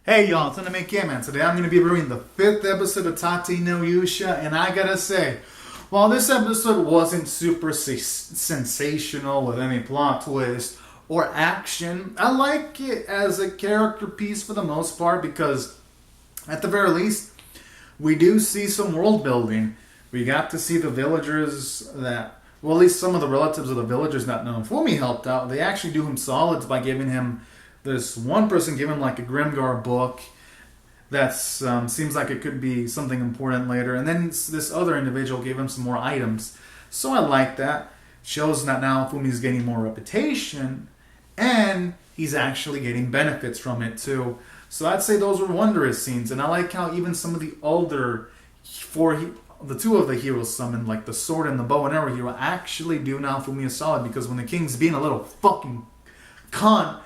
Hey y'all, it's Anime Man. Today I'm going to be reviewing the 5th episode of Tate no Yuusha, and I gotta say, while this episode wasn't super sensational with any plot twist or action, I like it as a character piece for the most part because, at the very least, we do see some world building. We got to see the villagers that, well, at least some of the relatives of the villagers that Nofumi helped out. They actually do him solids by giving him this one person gave him like a Grimgar book that seems like it could be something important later. And then this other individual gave him some more items. So I like that. Shows that now Fumi's getting more reputation and he's actually getting benefits from it too. So I'd say those were wondrous scenes. And I like how even some of the older the two of the heroes summoned, like the sword and the bow and arrow hero, actually do now Fumi a solid, because when the king's being a little fucking cunt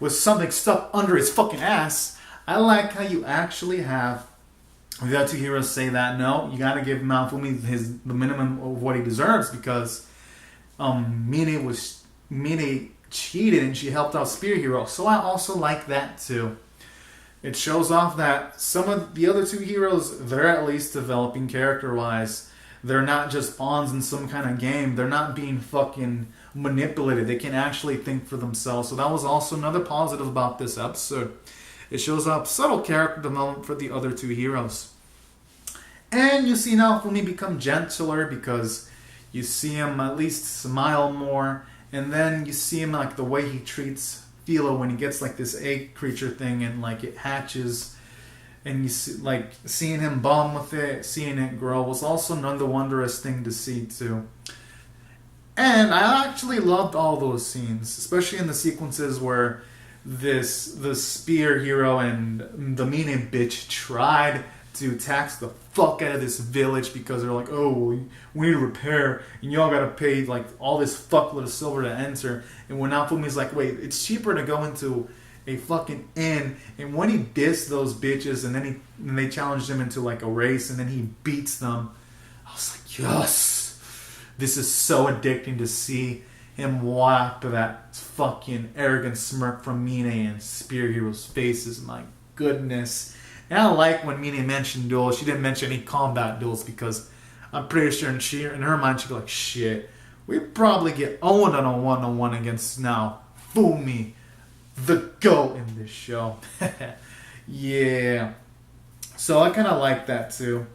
with something stuck under his fucking ass, I like how you actually have the other two heroes say that no, you gotta give Malfumi the minimum of what he deserves, because Mine cheated and she helped out Spear Hero. So I also like that too. It shows off that some of the other two heroes, they're at least developing character-wise. They're not just pawns in some kind of game. They're not being fucking manipulated. They can actually think for themselves. So that was also another positive about this episode. It shows up subtle character development for the other two heroes. And you see now Fumi become gentler, because you see him at least smile more. And then you see him like the way he treats Philo when he gets like this egg creature thing and like it hatches. And you see, like, seeing him bond with it, seeing it grow was also another wondrous thing to see too. And I actually loved all those scenes, especially in the sequences where the spear hero and the Mine bitch tried to tax the fuck out of this village, because they're like, oh, we need to repair, and y'all gotta pay like all this fuckload of silver to enter. And when Naofumi's like, wait, it's cheaper to go into a fucking inn. And when he dissed those bitches, and then they challenged him into like a race, and then he beats them, I was like, yes, this is so addicting to see him wipe that fucking arrogant smirk from Mine and Spear Hero's faces. My goodness. And I like when Mine mentioned duels. She didn't mention any combat duels, because I'm pretty sure in her mind she'd be like, shit, we probably get owned on a one-on-one against now Fumi, the GOAT in this show. Yeah. So I kind of like that too.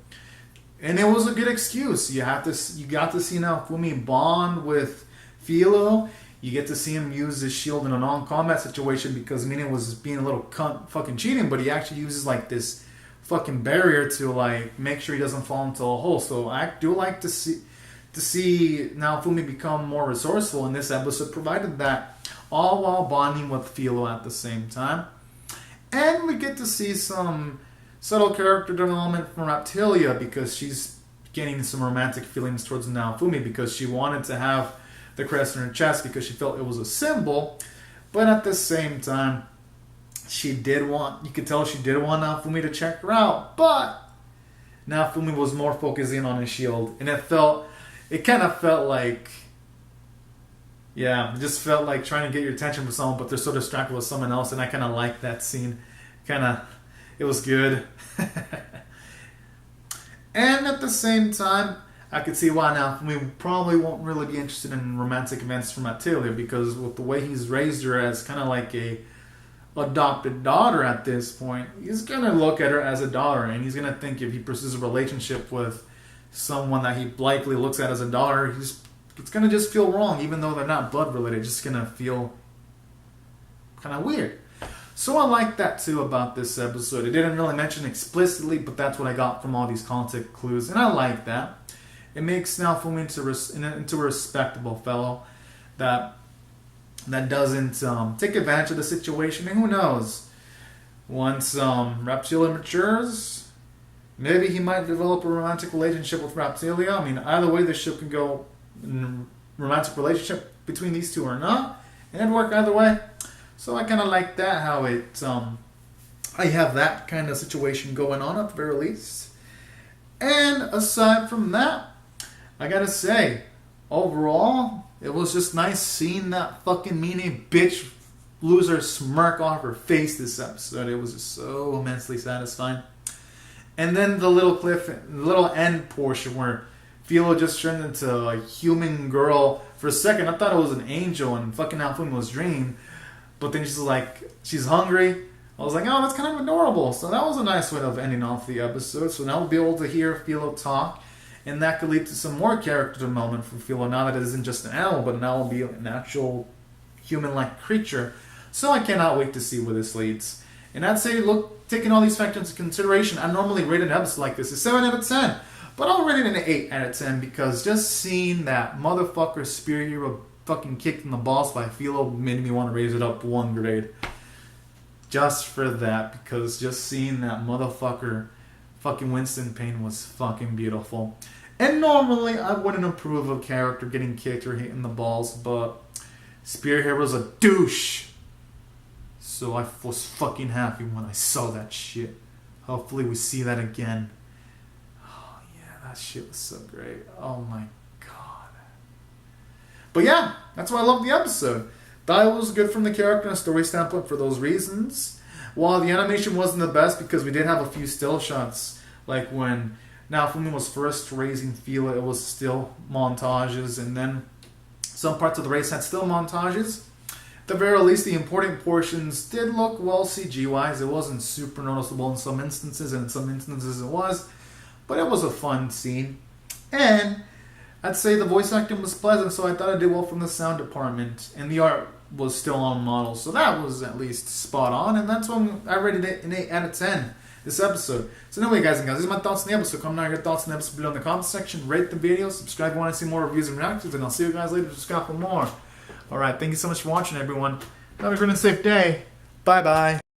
And it was a good excuse. You got to see now Fumi bond with Philo. You get to see him use his shield in a non-combat situation, because Mine was being a little cunt fucking cheating, but he actually uses like this fucking barrier to like make sure he doesn't fall into a hole. So I do like to see now Fumi become more resourceful, and this episode provided that, all while bonding with Philo at the same time. And we get to see some subtle character development from Raptilia, because she's getting some romantic feelings towards Naofumi, because she wanted to have the crest in her chest because she felt it was a symbol. But at the same time, you could tell she did want Naofumi to check her out, but Naofumi was more focusing on his shield, and it kind of felt like, yeah, it just felt like trying to get your attention with someone, but they're so distracted with someone else. And I kind of liked that scene. It was good. And at the same time, I could see why now we probably won't really be interested in romantic events from Atelier, because with the way he's raised her as kind of like a adopted daughter at this point, he's going to look at her as a daughter, and he's going to think if he pursues a relationship with someone that he likely looks at as a daughter, it's going to just feel wrong, even though they're not blood related. It's just going to feel kind of weird. So I like that too about this episode. It didn't really mention explicitly, but that's what I got from all these context clues, and I like that. It makes Naofumi into a respectable fellow that doesn't take advantage of the situation. And who knows, once Raptilia matures, maybe he might develop a romantic relationship with Raptilia. I mean, either way, the ship can go in a romantic relationship between these two or not, and it'd work either way. So I kind of like that, how I have that kind of situation going on at the very least. And aside from that, I gotta say, overall, it was just nice seeing that fucking Mine bitch lose her smirk off her face this episode. It was just so immensely satisfying. And then the little end portion where Philo just turned into a human girl. For a second, I thought it was an angel and fucking Naofumo's dream. But then she's like, she's hungry. I was like, oh, that's kind of adorable. So that was a nice way of ending off the episode. So now we'll be able to hear Philo talk. And that could lead to some more character development for Philo now that it isn't just an animal, but now will be an actual human-like creature. So I cannot wait to see where this leads. And I'd say, look, taking all these factors into consideration, I normally rate an episode like this a 7 out of 10. But I'll rate it an 8 out of 10 because just seeing that motherfucker Spirit Hero fucking kicked in the balls by Philo made me want to raise it up 1 grade. Just for that, because just seeing that motherfucker fucking Winston Payne was fucking beautiful. And normally I wouldn't approve of a character getting kicked or hitting the balls, but Spirit Hero's a douche. So I was fucking happy when I saw that shit. Hopefully we see that again. Oh yeah, that shit was so great. Oh my god. But yeah, that's why I love the episode. Thought it was good from the character and story standpoint for those reasons. While the animation wasn't the best because we did have a few still shots. Like when Naofumi was first raising Philo, it was still montages. And then some parts of the race had still montages. At the very least, the important portions did look well CG-wise. It wasn't super noticeable in some instances, and in some instances it was. But it was a fun scene. And I'd say the voice acting was pleasant, so I thought I did well from the sound department. And the art was still on model, so that was at least spot on. And that's when I rated it an 8 out of 10, this episode. So anyway, guys and gals, these are my thoughts on the episode. Comment down your thoughts on the episode below in the comment section. Rate the video, subscribe if you want to see more reviews and reactions, and I'll see you guys later to subscribe for more. Alright, thank you so much for watching, everyone. Have a good and safe day. Bye-bye.